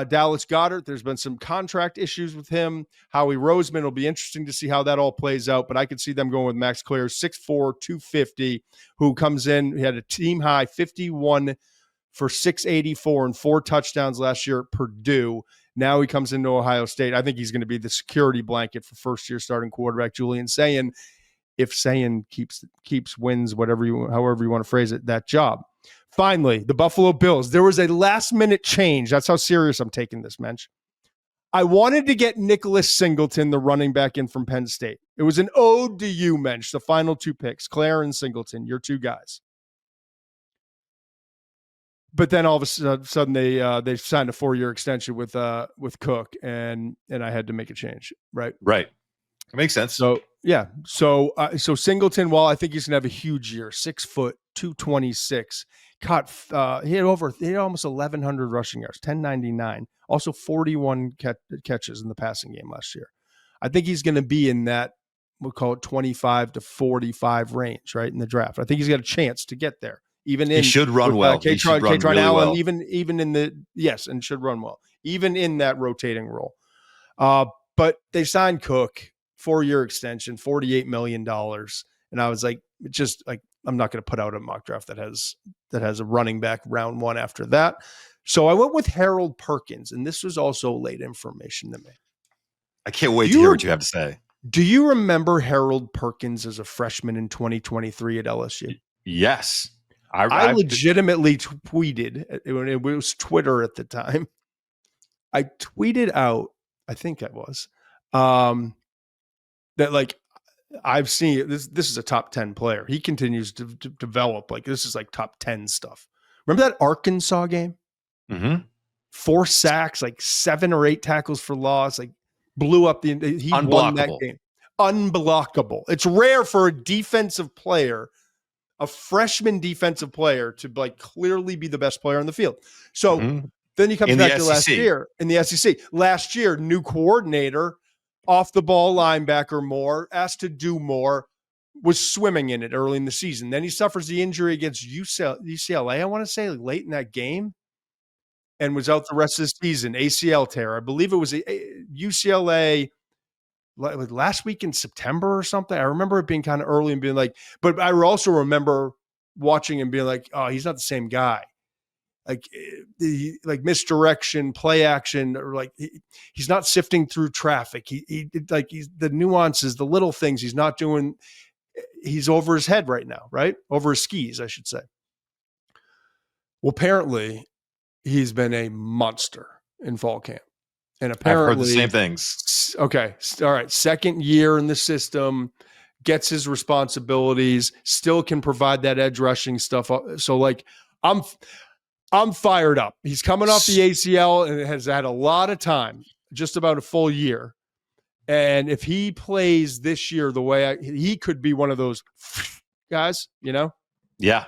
Dallas Goedert, there's been some contract issues with him. Howie Roseman, will be interesting to see how that all plays out, but I could see them going with Max Clare, 6'4", 250, who comes in. He had a team high 51 for 684 and 4 touchdowns last year at Purdue. Now he comes into Ohio State. I think he's going to be the security blanket for first-year starting quarterback Julian Sayin, if Sayin keeps wins, however you want to phrase it, that job. Finally, the Buffalo Bills. There was a last-minute change. That's how serious I'm taking this, Mensch. I wanted to get Nicholas Singleton, the running back, in from Penn State. It was an ode to you, Mensch, the final 2 picks, Clare and Singleton, your 2 guys. But then all of a sudden they signed a 4-year extension with Cook, and I had to make a change, right? Right. It makes sense. So, yeah. So Singleton, while I think he's going to have a huge year, 6 foot, 226, he had almost 1,100 rushing yards, 1,099, also 41 catches in the passing game last year. I think he's going to be in that, we'll call it 25 to 45 range, right, in the draft. I think he's got a chance to get there. Even in, he should run well. He should run really Allen, well. Even in the, yes, and should run well, even in that rotating role. But they signed Cook, 4-year extension, $48 million. And I was like, just like, I'm not going to put out a mock draft that has a running back round 1 after that. So I went with Harold Perkins, and this was also late information to me. I can't wait to hear what you have to say. Do you remember Harold Perkins as a freshman in 2023 at LSU? Yes. I legitimately tweeted, it was Twitter at the time. I tweeted out, I think I was, that, like, I've seen this is a top 10 player. He continues to develop. Like, this is like top 10 stuff. Remember that Arkansas game? Mm-hmm. 4 sacks, like 7 or 8 tackles for loss, like blew up he won that game. Unblockable. It's rare for a defensive player, a freshman defensive player, to, like, clearly be the best player on the field. So Then he comes In back the to last SEC. year in the SEC. Last year, new coordinator, off the ball linebacker more, asked to do more, was swimming in it early in the season. Then he suffers the injury against UCLA, I want to say, late in that game, and was out the rest of the season, ACL tear. I believe it was UCLA last week in September or something. I remember it being kind of early and being like, but I also remember watching and being like, oh, he's not the same guy. Like misdirection, play action, or like he's not sifting through traffic. He's the nuances, the little things he's not doing. He's over his head right now, right? Over his skis, I should say. Well, apparently he's been a monster in fall camp. And apparently I've heard the same things. Okay. All right. Second year in the system, gets his responsibilities, still can provide that edge rushing stuff. So like I'm fired up. He's coming off the ACL and has had a lot of time, just about a full year. And if he plays this year the way he could be one of those guys, you know? Yeah.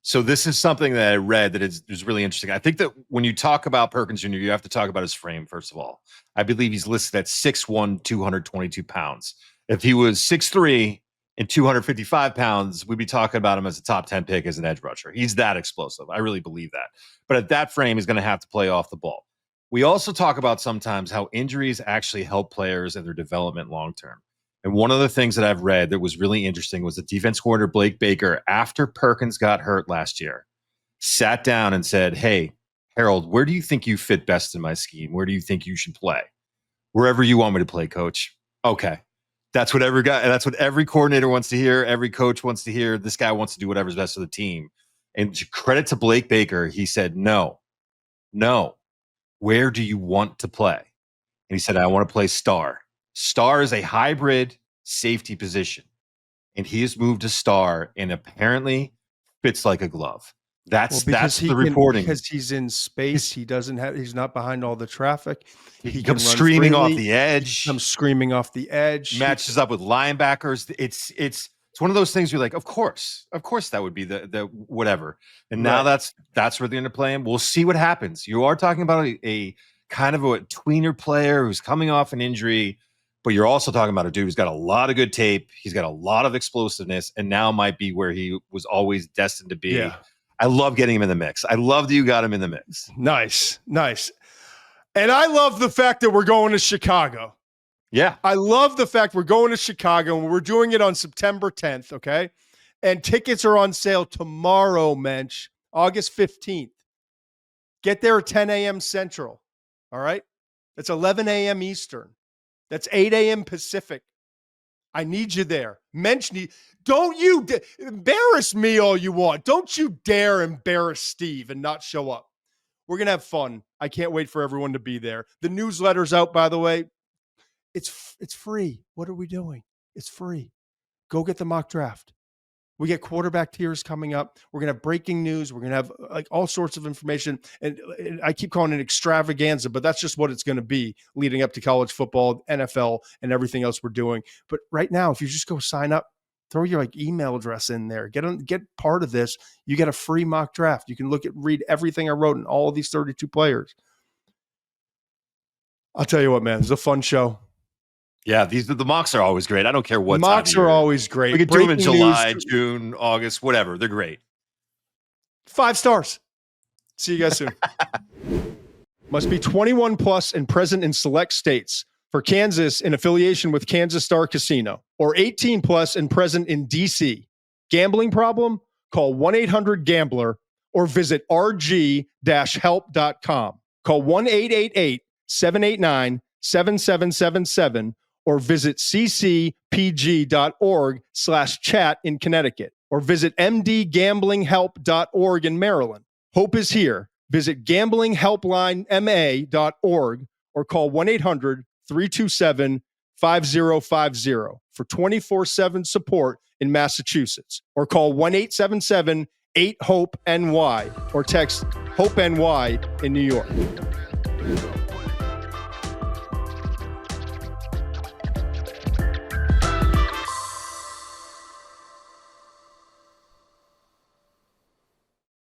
So this is something that I read that is really interesting. I think that when you talk about Perkins Jr., you have to talk about his frame, first of all. I believe he's listed at 6'1", 222 pounds. If he was 6'3", and 255 pounds, we'd be talking about him as a top 10 pick as an edge rusher. He's that explosive. I really believe that. But at that frame, he's going to have to play off the ball. We also talk about sometimes how injuries actually help players in their development long-term. And one of the things that I've read that was really interesting was the defense coordinator, Blake Baker, after Perkins got hurt last year, sat down and said, hey, Harold, where do you think you fit best in my scheme? Where do you think you should play? Wherever you want me to play, coach. Okay. That's what every coordinator wants to hear. Every coach wants to hear. This guy wants to do whatever's best for the team. And credit to Blake Baker, he said, no. Where do you want to play? And he said, I want to play star. Star is a hybrid safety position. And he has moved to star and apparently fits like a glove. That's the reporting. Because he's in space. He's not behind all the traffic. He comes screaming off the edge. He comes screaming off the edge. Matches up with linebackers. It's one of those things you're like, of course that would be the whatever. And now that's where they're going to play him. We'll see what happens. You are talking about a kind of a tweener player who's coming off an injury, but you're also talking about a dude who's got a lot of good tape. He's got a lot of explosiveness, and now might be where he was always destined to be. Yeah. I love getting him in the mix. I love that you got him in the mix. Nice. And I love the fact that we're going to Chicago. Yeah. I love the fact we're going to Chicago and we're doing it on September 10th, okay? And tickets are on sale tomorrow, Mensch, August 15th. Get there at 10 a.m. Central, all right? That's 11 a.m. Eastern. That's 8 a.m. Pacific. I need you there. Mensch, don't you embarrass me all you want. Don't you dare embarrass Steve and not show up. We're going to have fun. I can't wait for everyone to be there. The newsletter's out, by the way. It's free. What are we doing? It's free. Go get the mock draft. We get quarterback tiers coming up. We're going to have breaking news. We're going to have like all sorts of information. And I keep calling it extravaganza, but that's just what it's going to be leading up to college football, NFL, and everything else we're doing. But right now, if you just go sign up, throw your like email address in there, get part of this. You get a free mock draft. You can read everything I wrote in all of these 32 players. I'll tell you what, man, it's a fun show. Yeah, the mocks are always great. I don't care what mocks are always great. We can do them in July, June, August, whatever. They're great. 5 stars. See you guys soon. Must be 21 plus and present in select states. For Kansas, in affiliation with Kansas Star Casino, or 18 plus and present in DC. Gambling problem? Call 1-800-GAMBLER or visit rg-help.com. Call 1-888-789-7777 or visit ccpg.org/chat in Connecticut or visit mdgamblinghelp.org in Maryland. Hope is here. Visit gamblinghelplinema.org or call 1-800-327-5050 for 24/7 support in Massachusetts, or call 1-877-8-HOPE-NY or text HOPE-NY in New York.